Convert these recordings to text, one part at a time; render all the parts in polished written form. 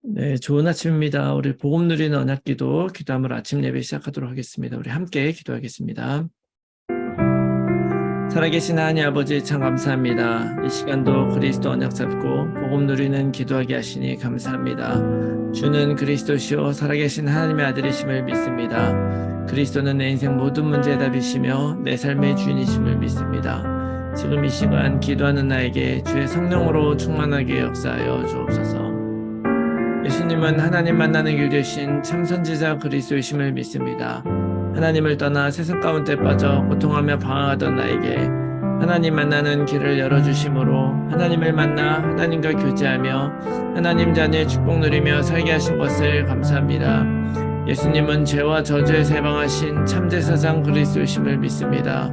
네, 좋은 아침입니다. 우리 복음 누리는 언약기도 기도함을 아침 예배 시작하도록 하겠습니다. 우리 함께 기도하겠습니다. 살아계신 하나님 아버지 참 감사합니다. 이 시간도 그리스도 언약 잡고 복음 누리는 기도하게 하시니 감사합니다. 주는 그리스도시요 살아계신 하나님의 아들이심을 믿습니다. 그리스도는 내 인생 모든 문제의 답이시며 내 삶의 주인이심을 믿습니다. 지금 이 시간 기도하는 나에게 주의 성령으로 충만하게 역사하여 주옵소서. 예수님은 하나님 만나는 길 되신 참 선지자 그리스도이심을 믿습니다. 하나님을 떠나 세상 가운데 빠져 고통하며 방황하던 나에게 하나님 만나는 길을 열어주심으로 하나님을 만나 하나님과 교제하며 하나님 자녀의 축복 누리며 살게 하신 것을 감사합니다. 예수님은 죄와 저주에서 해방하신 참제사장 그리스도이심을 믿습니다.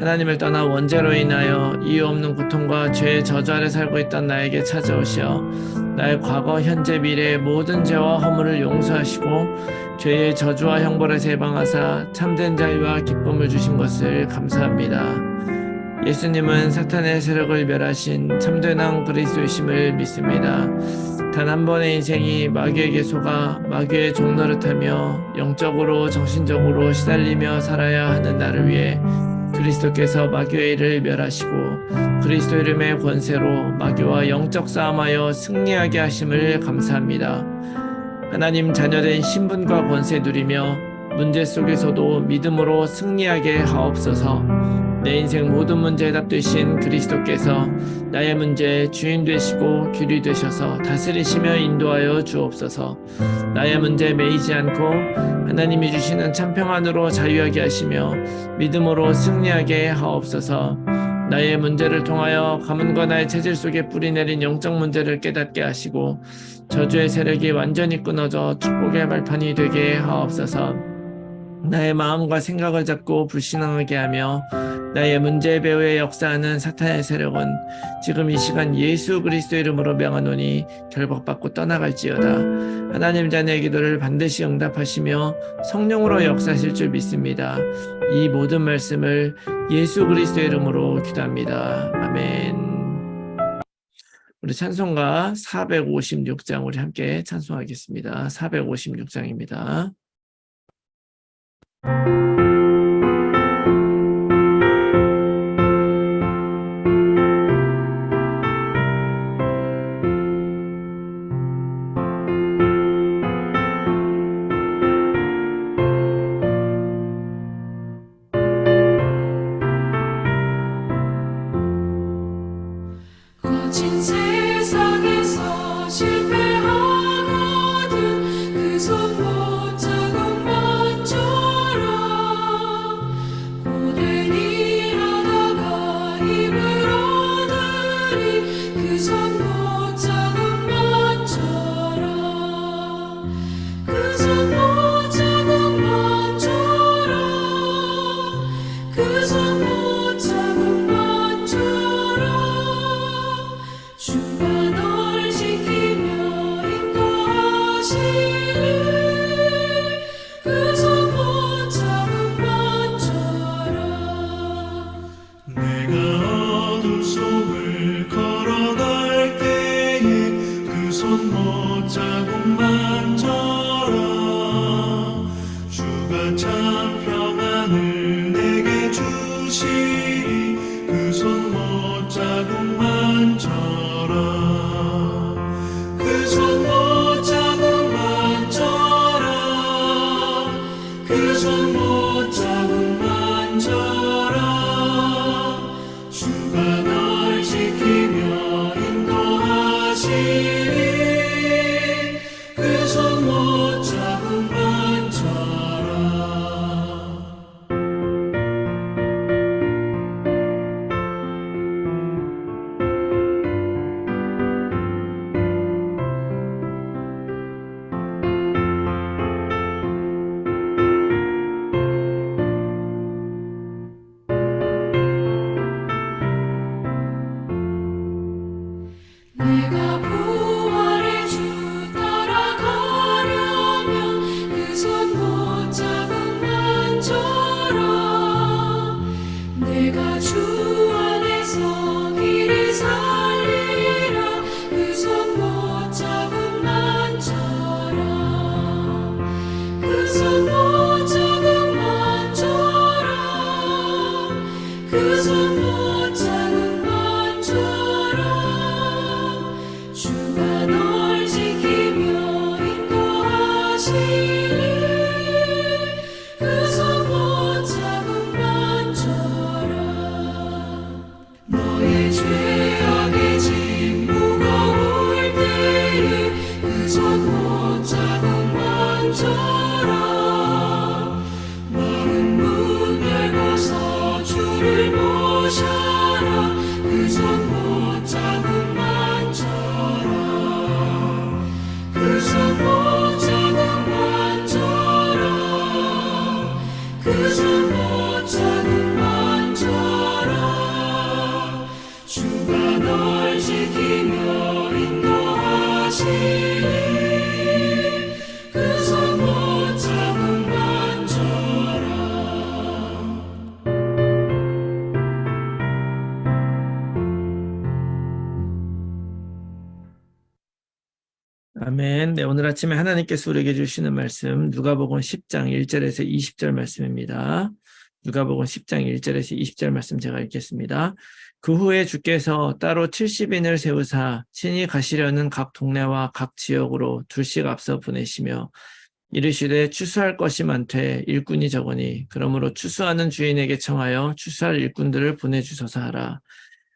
하나님을 떠나 원죄로 인하여 이유 없는 고통과 죄의 저주 아래 살고 있던 나에게 찾아오셔 나의 과거, 현재, 미래의 모든 죄와 허물을 용서하시고 죄의 저주와 형벌에서 해방하사 참된 자유와 기쁨을 주신 것을 감사합니다. 예수님은 사탄의 세력을 멸하신 참된 왕 그리스도이심을 믿습니다. 단 한 번의 인생이 마귀에게 속아 마귀의 종노릇하며 영적으로 정신적으로 시달리며 살아야 하는 나를 위해 그리스도께서 마귀의 일을 멸하시고 그리스도 이름의 권세로 마귀와 영적 싸움하여 승리하게 하심을 감사합니다. 하나님 자녀된 신분과 권세 누리며 문제 속에서도 믿음으로 승리하게 하옵소서. 내 인생 모든 문제의 답 되신 그리스도께서 나의 문제의 주인 되시고 귀리 되셔서 다스리시며 인도하여 주옵소서. 나의 문제에 매이지 않고 하나님이 주시는 참평안으로 자유하게 하시며 믿음으로 승리하게 하옵소서. 나의 문제를 통하여 가문과 나의 체질 속에 뿌리내린 영적 문제를 깨닫게 하시고 저주의 세력이 완전히 끊어져 축복의 발판이 되게 하옵소서. 나의 마음과 생각을 잡고 불신앙하게 하며 나의 문제 배후에 역사하는 사탄의 세력은 지금 이 시간 예수 그리스도 이름으로 명하노니 결박받고 떠나갈지어다. 하나님 자녀의 기도를 반드시 응답하시며 성령으로 역사하실 줄 믿습니다. 이 모든 말씀을 예수 그리스도 이름으로 기도합니다. 아멘. 우리 찬송가 456장 우리 함께 찬송하겠습니다. 456장입니다. 거친 세상에서 실패하거든 그 손 못 잡은 것처럼 고된 일하다가 힘을 얻으리 그 손 못 잡은 것처럼 그 손 못 잡은 것처럼 그 손 못 잡은 것처럼 주가 널 지키며 인도하시리 그 손 못 잡은 것처럼 내가 어둠 속을 걸어갈 때에 그 손 못 자국만처럼 주가 참 평안을 내게 주시리 그 손 못 자국만처럼 그 손 못 자국만처럼 그 손 못 자국만처럼 주가 널 지키며 인도하시리 그 손 못 자국만처럼 손 못자국 만져라 마음 문 열고서 주를 모셔라 그 손 못자국 만져라 그 손 못자국 만져라 그 손 못자국 만져라 주가 널 지키며 인도하시니 그 손 못자국 만져라 아멘. 네, 오늘 아침에 하나님께서 우리에게 주시는 말씀 누가복음 10장 1절에서 20절 말씀입니다. 누가복음 10장 1절에서 20절 말씀 제가 읽겠습니다. 그 후에 주께서 따로 70인을 세우사 친히 가시려는 각 동네와 각 지역으로 둘씩 앞서 보내시며 이르시되 추수할 것이 많되 일꾼이 적으니 그러므로 추수하는 주인에게 청하여 추수할 일꾼들을 보내주소서 하라.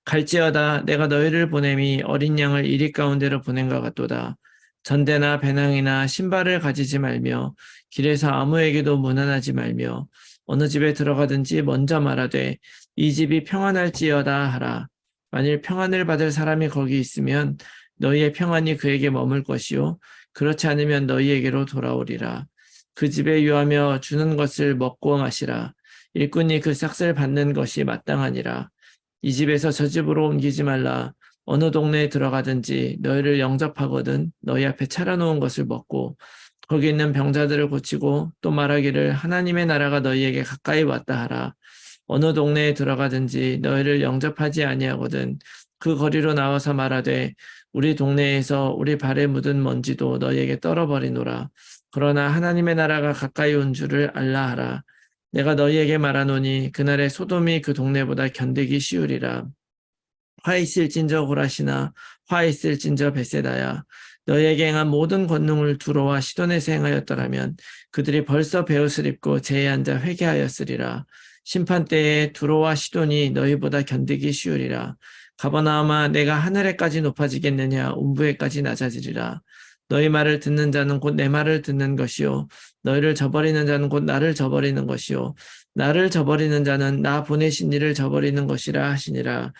갈지어다 내가 너희를 보냄이 어린 양을 이리 가운데로 보낸것 같도다. 전대나 배낭이나 신발을 가지지 말며 길에서 아무에게도 문안하지 말며 어느 집에 들어가든지 먼저 말하되 이 집이 평안할지어다 하라. 만일 평안을 받을 사람이 거기 있으면 너희의 평안이 그에게 머물 것이요 그렇지 않으면 너희에게로 돌아오리라. 그 집에 유하며 주는 것을 먹고 마시라. 일꾼이 그 삭슬 받는 것이 마땅하니라. 이 집에서 저 집으로 옮기지 말라. 어느 동네에 들어가든지 너희를 영접하거든 너희 앞에 차려놓은 것을 먹고 거기 있는 병자들을 고치고 또 말하기를 하나님의 나라가 너희에게 가까이 왔다 하라. 어느 동네에 들어가든지 너희를 영접하지 아니하거든 그 거리로 나와서 말하되 우리 동네에서 우리 발에 묻은 먼지도 너희에게 떨어버리노라. 그러나 하나님의 나라가 가까이 온 줄을 알라 하라. 내가 너희에게 말하노니 그날에 소돔이 그 동네보다 견디기 쉬우리라. 화 있을진저 고라시나 화 있을진저 벳세다야. 너희에게 행한 모든 권능을 두로와 시돈에서 행하였더라면 그들이 벌써 베옷을 입고 제에 앉아 회개하였으리라. 심판 때에 두로와 시돈이 너희보다 견디기 쉬우리라. 가버나움아 내가 하늘에까지 높아지겠느냐 음부에까지 낮아지리라. 너희 말을 듣는 자는 곧 내 말을 듣는 것이요 너희를 저버리는 자는 곧 나를 저버리는 것이요 나를 저버리는 자는 나 보내신 이를 저버리는 것이라 하시니라.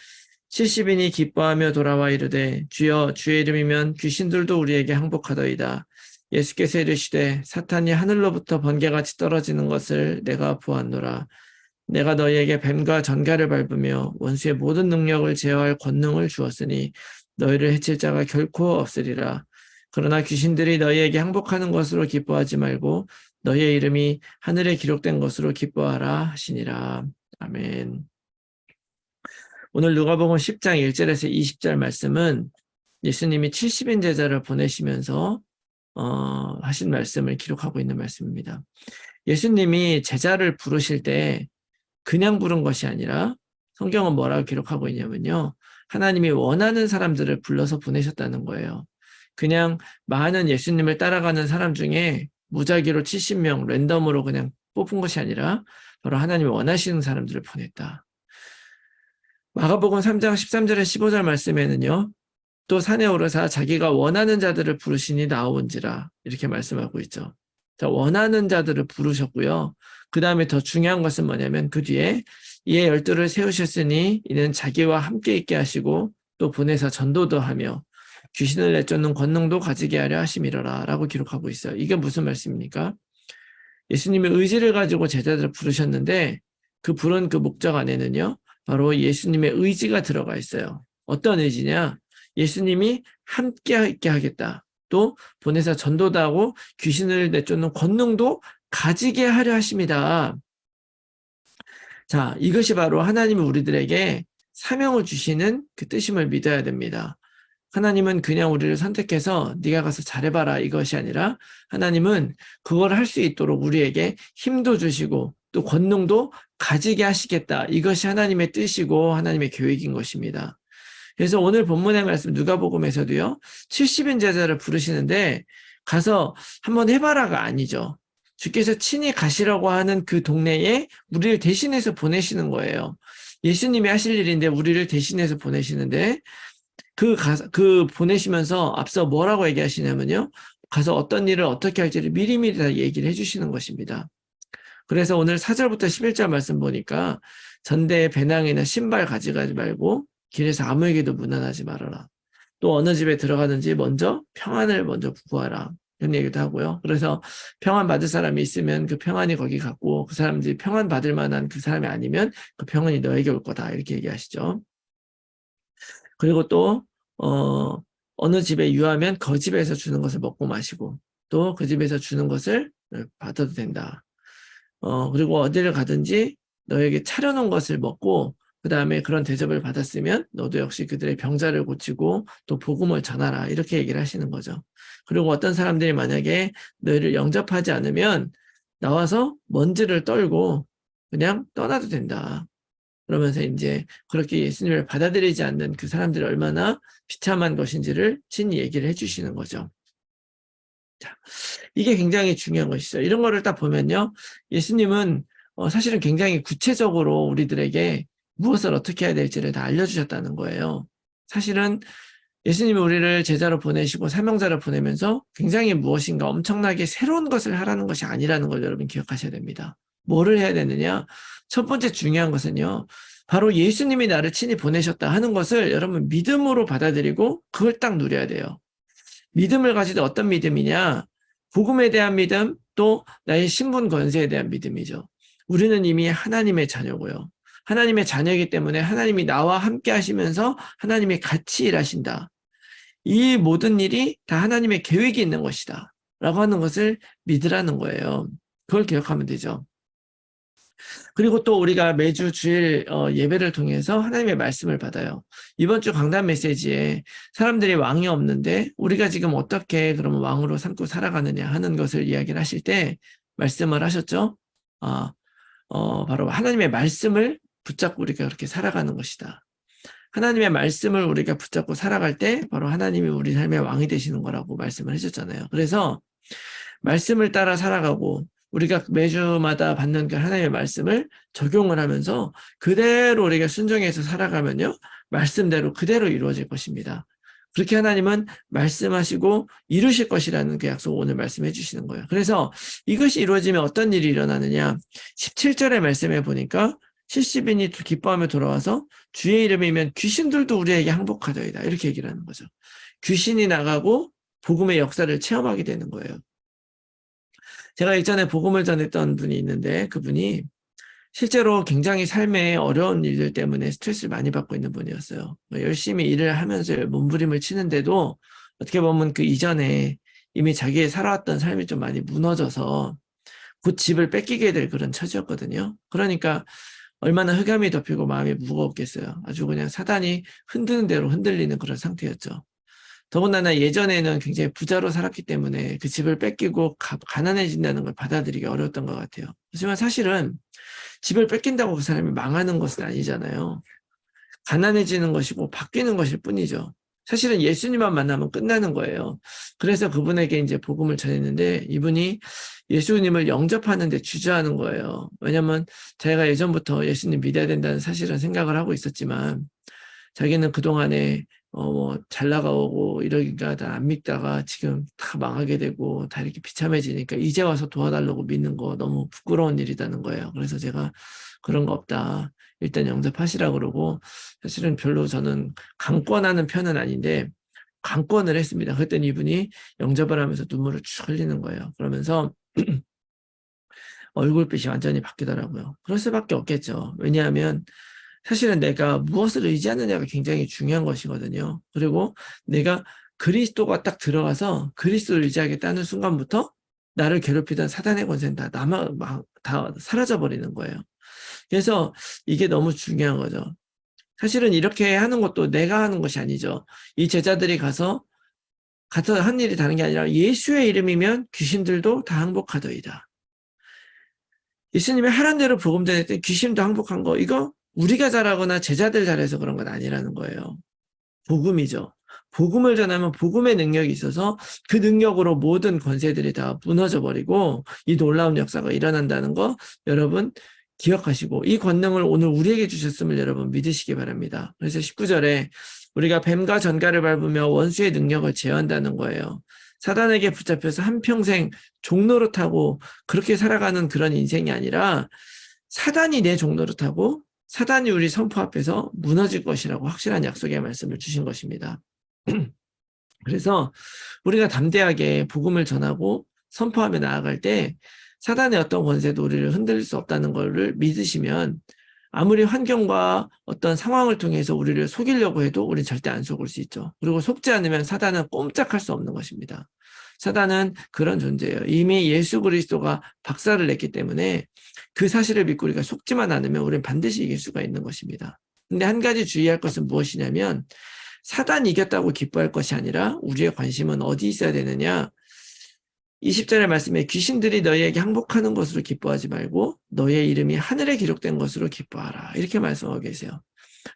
70인이 기뻐하며 돌아와 이르되 주여 주의 이름이면 귀신들도 우리에게 항복하더이다. 예수께서 이르시되 사탄이 하늘로부터 번개같이 떨어지는 것을 내가 보았노라. 내가 너희에게 뱀과 전갈을 밟으며 원수의 모든 능력을 제어할 권능을 주었으니 너희를 해칠 자가 결코 없으리라. 그러나 귀신들이 너희에게 항복하는 것으로 기뻐하지 말고 너희의 이름이 하늘에 기록된 것으로 기뻐하라 하시니라. 아멘. 오늘 누가복음 10장 1절에서 20절 말씀은 예수님이 70인 제자를 보내시면서 하신 말씀을 기록하고 있는 말씀입니다. 예수님이 제자를 부르실 때 그냥 부른 것이 아니라 성경은 뭐라고 기록하고 있냐면요. 하나님이 원하는 사람들을 불러서 보내셨다는 거예요. 그냥 많은 예수님을 따라가는 사람 중에 무작위로 70명 랜덤으로 그냥 뽑은 것이 아니라 바로 하나님이 원하시는 사람들을 보냈다. 마가복음 3장 13절에 15절 말씀에는요. 또 산에 오르사 자기가 원하는 자들을 부르시니 나오은지라 이렇게 말씀하고 있죠. 자, 원하는 자들을 부르셨고요. 그 다음에 더 중요한 것은 뭐냐면 그 뒤에 이에 12를 세우셨으니 이는 자기와 함께 있게 하시고 또 보내사 전도도 하며 귀신을 내쫓는 권능도 가지게 하려 하심이로라 라고 기록하고 있어요. 이게 무슨 말씀입니까? 예수님의 의지를 가지고 제자들을 부르셨는데 그 부른 그 목적 안에는요. 바로 예수님의 의지가 들어가 있어요. 어떤 의지냐? 예수님이 함께 있게 하겠다. 또 보내사 전도도 하고 귀신을 내쫓는 권능도 가지게 하려 하십니다. 자, 이것이 바로 하나님이 우리들에게 사명을 주시는 그 뜻임을 믿어야 됩니다. 하나님은 그냥 우리를 선택해서 네가 가서 잘해봐라 이것이 아니라 하나님은 그걸 할 수 있도록 우리에게 힘도 주시고 또 권능도 가지게 하시겠다. 이것이 하나님의 뜻이고 하나님의 계획인 것입니다. 그래서 오늘 본문의 말씀 누가복음에서도요. 70인 제자를 부르시는데 가서 한번 해봐라가 아니죠. 주께서 친히 가시라고 하는 그 동네에 우리를 대신해서 보내시는 거예요. 예수님이 하실 일인데 우리를 대신해서 보내시는데 그 보내시면서 앞서 뭐라고 얘기하시냐면요. 가서 어떤 일을 어떻게 할지를 미리미리 다 얘기를 해주시는 것입니다. 그래서 오늘 4절부터 11절 말씀 보니까 전대에 배낭이나 신발 가져가지 말고 길에서 아무에게도 문안하지 말아라. 또 어느 집에 들어가든지 먼저 평안을 먼저 구하라. 이런 얘기도 하고요. 그래서 평안 받을 사람이 있으면 그 평안이 거기 갔고 그 사람들이 평안 받을 만한 그 사람이 아니면 그 평안이 너에게 올 거다. 이렇게 얘기하시죠. 그리고 또 어느 집에 유하면 그 집에서 주는 것을 먹고 마시고 또 그 집에서 주는 것을 받아도 된다. 그리고 어디를 가든지 너에게 차려놓은 것을 먹고 그 다음에 그런 대접을 받았으면 너도 역시 그들의 병자를 고치고 또 복음을 전하라. 이렇게 얘기를 하시는 거죠. 그리고 어떤 사람들이 만약에 너희를 영접하지 않으면 나와서 먼지를 떨고 그냥 떠나도 된다. 그러면서 이제 그렇게 예수님을 받아들이지 않는 그 사람들이 얼마나 비참한 것인지를 친히 얘기를 해주시는 거죠. 자, 이게 굉장히 중요한 것이죠. 이런 거를 딱 보면요. 예수님은 사실은 굉장히 구체적으로 우리들에게 무엇을 어떻게 해야 될지를 다 알려주셨다는 거예요. 사실은 예수님이 우리를 제자로 보내시고 사명자로 보내면서 굉장히 무엇인가 엄청나게 새로운 것을 하라는 것이 아니라는 걸 여러분 기억하셔야 됩니다. 뭐를 해야 되느냐? 첫 번째 중요한 것은요. 바로 예수님이 나를 친히 보내셨다 하는 것을 여러분 믿음으로 받아들이고 그걸 딱 누려야 돼요. 믿음을 가지되 어떤 믿음이냐? 복음에 대한 믿음, 또 나의 신분 권세에 대한 믿음이죠. 우리는 이미 하나님의 자녀고요. 하나님의 자녀이기 때문에 하나님이 나와 함께 하시면서 하나님이 같이 일하신다. 이 모든 일이 다 하나님의 계획이 있는 것이다. 라고 하는 것을 믿으라는 거예요. 그걸 기억하면 되죠. 그리고 또 우리가 매주 주일 예배를 통해서 하나님의 말씀을 받아요. 이번 주 강단 메시지에 사람들이 왕이 없는데 우리가 지금 어떻게 그러면 왕으로 삼고 살아가느냐 하는 것을 이야기를 하실 때 말씀을 하셨죠. 바로 하나님의 말씀을 붙잡고 우리가 그렇게 살아가는 것이다. 하나님의 말씀을 우리가 붙잡고 살아갈 때 바로 하나님이 우리 삶의 왕이 되시는 거라고 말씀을 해줬잖아요. 그래서 말씀을 따라 살아가고 우리가 매주마다 받는 그 하나님의 말씀을 적용을 하면서 그대로 우리가 순종해서 살아가면요. 말씀대로 그대로 이루어질 것입니다. 그렇게 하나님은 말씀하시고 이루실 것이라는 그 약속을 오늘 말씀해 주시는 거예요. 그래서 이것이 이루어지면 어떤 일이 일어나느냐. 17절의 말씀에 보니까 70인이 기뻐하며 돌아와서 주의 이름이면 귀신들도 우리에게 항복하더이다. 이렇게 얘기를 하는 거죠. 귀신이 나가고 복음의 역사를 체험하게 되는 거예요. 제가 예전에 복음을 전했던 분이 있는데 그분이 실제로 굉장히 삶에 어려운 일들 때문에 스트레스를 많이 받고 있는 분이었어요. 열심히 일을 하면서 몸부림을 치는데도 어떻게 보면 그 이전에 이미 자기의 살아왔던 삶이 좀 많이 무너져서 곧 집을 뺏기게 될 그런 처지였거든요. 그러니까 얼마나 흑암이 덮이고 마음이 무거웠겠어요. 아주 그냥 사단이 흔드는 대로 흔들리는 그런 상태였죠. 더군다나 예전에는 굉장히 부자로 살았기 때문에 그 집을 뺏기고 가난해진다는 걸 받아들이기 어려웠던 것 같아요. 하지만 사실은 집을 뺏긴다고 그 사람이 망하는 것은 아니잖아요. 가난해지는 것이고 바뀌는 것일 뿐이죠. 사실은 예수님만 만나면 끝나는 거예요. 그래서 그분에게 이제 복음을 전했는데 이분이 예수님을 영접하는 데 주저하는 거예요. 왜냐면 자기가 예전부터 예수님 믿어야 된다는 사실은 생각을 하고 있었지만 자기는 그동안에 잘 나가고 이러니까 다 안 믿다가 지금 다 망하게 되고 다 이렇게 비참해지니까 이제 와서 도와달라고 믿는 거 너무 부끄러운 일이라는 거예요. 그래서 제가 그런 거 없다. 일단 영접하시라 그러고 사실은 별로 저는 강권하는 편은 아닌데 강권을 했습니다. 그랬더니 이분이 영접을 하면서 눈물을 쭉 흘리는 거예요. 그러면서 얼굴빛이 완전히 바뀌더라고요. 그럴 수밖에 없겠죠. 왜냐하면 사실은 내가 무엇을 의지하느냐가 굉장히 중요한 것이거든요. 그리고 내가 그리스도가 딱 들어가서 그리스도를 의지하겠다는 순간부터 나를 괴롭히던 사단의 권세는 다 사라져버리는 거예요. 그래서 이게 너무 중요한 거죠. 사실은 이렇게 하는 것도 내가 하는 것이 아니죠. 이 제자들이 가서 한 일이 다른 게 아니라 예수의 이름이면 귀신들도 다 항복하더이다. 예수님이 하란 대로 복음 전했더니 귀신도 항복한 거, 이거 우리가 잘하거나 제자들 잘해서 그런 건 아니라는 거예요. 복음이죠. 복음을 전하면 복음의 능력이 있어서 그 능력으로 모든 권세들이 다 무너져 버리고 이 놀라운 역사가 일어난다는 거 여러분 기억하시고 이 권능을 오늘 우리에게 주셨음을 여러분 믿으시기 바랍니다. 그래서 19절에 우리가 뱀과 전갈을 밟으며 원수의 능력을 제어한다는 거예요. 사단에게 붙잡혀서 한평생 종노릇하고 그렇게 살아가는 그런 인생이 아니라 사단이 내 종노릇하고 사단이 우리 선포 앞에서 무너질 것이라고 확실한 약속의 말씀을 주신 것입니다. 그래서 우리가 담대하게 복음을 전하고 선포하며 나아갈 때 사단의 어떤 권세도 우리를 흔들릴 수 없다는 것을 믿으시면 아무리 환경과 어떤 상황을 통해서 우리를 속이려고 해도 우리는 절대 안 속을 수 있죠. 그리고 속지 않으면 사단은 꼼짝할 수 없는 것입니다. 사단은 그런 존재예요. 이미 예수 그리스도가 박살을 냈기 때문에 그 사실을 믿고 우리가 속지만 않으면 우리는 반드시 이길 수가 있는 것입니다. 근데 한 가지 주의할 것은 무엇이냐면 사단이 이겼다고 기뻐할 것이 아니라 우리의 관심은 어디 있어야 되느냐. 20절의 말씀에 귀신들이 너희에게 항복하는 것으로 기뻐하지 말고 너희의 이름이 하늘에 기록된 것으로 기뻐하라. 이렇게 말씀하고 계세요.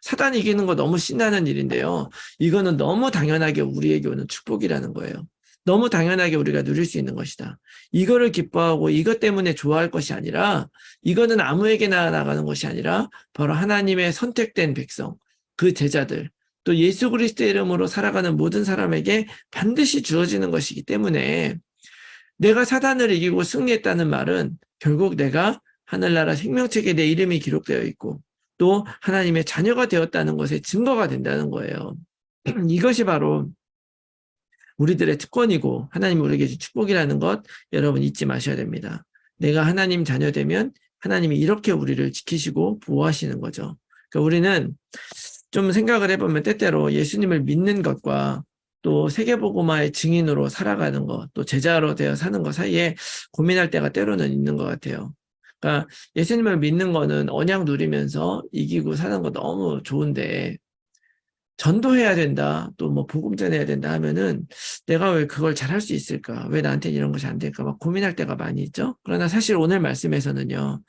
사단이 이기는 거 너무 신나는 일인데요. 이거는 너무 당연하게 우리에게 오는 축복이라는 거예요. 너무 당연하게 우리가 누릴 수 있는 것이다. 이거를 기뻐하고 이것 때문에 좋아할 것이 아니라 이거는 아무에게나 나가는 것이 아니라 바로 하나님의 선택된 백성, 그 제자들, 또 예수 그리스도의 이름으로 살아가는 모든 사람에게 반드시 주어지는 것이기 때문에 내가 사단을 이기고 승리했다는 말은 결국 내가 하늘나라 생명책에 내 이름이 기록되어 있고 또 하나님의 자녀가 되었다는 것의 증거가 된다는 거예요. 이것이 바로 우리들의 특권이고 하나님이 우리에게 준 축복이라는 것 여러분 잊지 마셔야 됩니다. 내가 하나님 자녀 되면 하나님이 이렇게 우리를 지키시고 보호하시는 거죠. 그러니까 우리는 좀 생각을 해보면 때때로 예수님을 믿는 것과 또 세계복음화의 증인으로 살아가는 것, 또 제자로 되어 사는 것 사이에 고민할 때가 때로는 있는 것 같아요. 그러니까 예수님을 믿는 거는 언약 누리면서 이기고 사는 거 너무 좋은데 전도해야 된다, 또 뭐 복음 전해야 된다 하면은 내가 왜 그걸 잘할 수 있을까? 왜 나한테 이런 것이 안 될까? 막 고민할 때가 많이 있죠. 그러나 사실 오늘 말씀에서는요,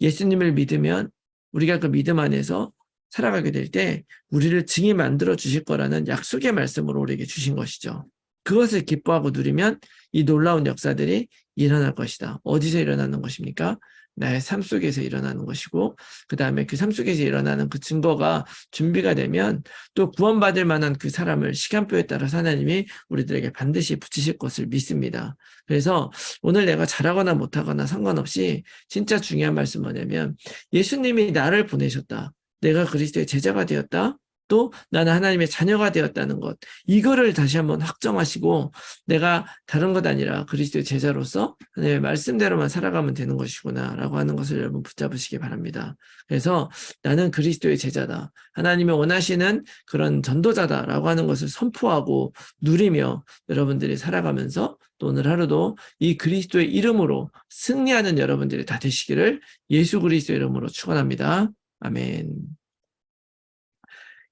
예수님을 믿으면 우리가 그 믿음 안에서 살아가게 될 때 우리를 증인 만들어 주실 거라는 약속의 말씀으로 우리에게 주신 것이죠. 그것을 기뻐하고 누리면 이 놀라운 역사들이 일어날 것이다. 어디서 일어나는 것입니까? 나의 삶 속에서 일어나는 것이고 그 다음에 그 삶 속에서 일어나는 그 증거가 준비가 되면 또 구원받을 만한 그 사람을 시간표에 따라서 하나님이 우리들에게 반드시 붙이실 것을 믿습니다. 그래서 오늘 내가 잘하거나 못하거나 상관없이 진짜 중요한 말씀 뭐냐면 예수님이 나를 보내셨다. 내가 그리스도의 제자가 되었다. 또 나는 하나님의 자녀가 되었다는 것. 이거를 다시 한번 확정하시고 내가 다른 것 아니라 그리스도의 제자로서 하나님의 말씀대로만 살아가면 되는 것이구나 라고 하는 것을 여러분 붙잡으시기 바랍니다. 그래서 나는 그리스도의 제자다. 하나님이 원하시는 그런 전도자다라고 하는 것을 선포하고 누리며 여러분들이 살아가면서 또 오늘 하루도 이 그리스도의 이름으로 승리하는 여러분들이 다 되시기를 예수 그리스도의 이름으로 축원합니다. 아멘.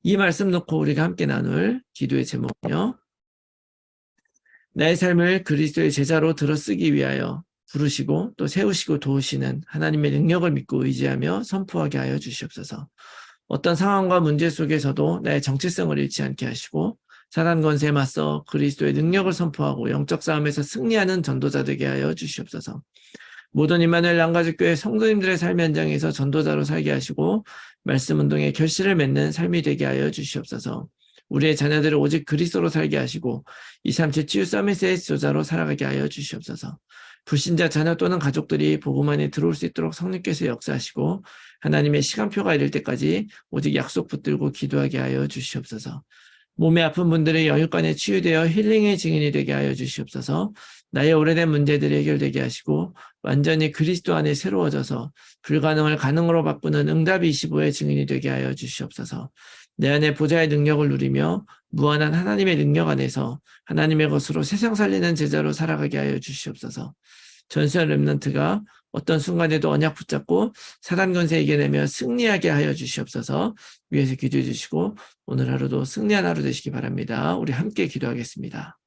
이 말씀 놓고 우리가 함께 나눌 기도의 제목은요. 나의 삶을 그리스도의 제자로 들어쓰기 위하여 부르시고 또 세우시고 도우시는 하나님의 능력을 믿고 의지하며 선포하게 하여 주시옵소서. 어떤 상황과 문제 속에서도 나의 정체성을 잃지 않게 하시고 사단 권세에 맞서 그리스도의 능력을 선포하고 영적 싸움에서 승리하는 전도자 되게 하여 주시옵소서. 모든 임마누엘 남가족교회 성도님들의 삶 현장에서 전도자로 살게 하시고 말씀 운동에 결실을 맺는 삶이 되게 하여 주시옵소서. 우리의 자녀들을 오직 그리스도로 살게 하시고 237 치유 서밋의 지도자로 살아가게 하여 주시옵소서. 불신자 자녀 또는 가족들이 복음 안에 들어올 수 있도록 성령께서 역사하시고 하나님의 시간표가 이를 때까지 오직 약속 붙들고 기도하게 하여 주시옵소서. 몸에 아픈 분들의 영육간에 치유되어 힐링의 증인이 되게 하여 주시옵소서. 나의 오래된 문제들이 해결되게 하시고 완전히 그리스도 안에 새로워져서 불가능을 가능으로 바꾸는 응답 25의 증인이 되게 하여 주시옵소서. 내 안에 보좌의 능력을 누리며 무한한 하나님의 능력 안에서 하나님의 것으로 세상 살리는 제자로 살아가게 하여 주시옵소서. 전수한 렘넌트가 어떤 순간에도 언약 붙잡고 사단 권세 이겨내며 승리하게 하여 주시옵소서. 위에서 기도해 주시고 오늘 하루도 승리한 하루 되시기 바랍니다. 우리 함께 기도하겠습니다.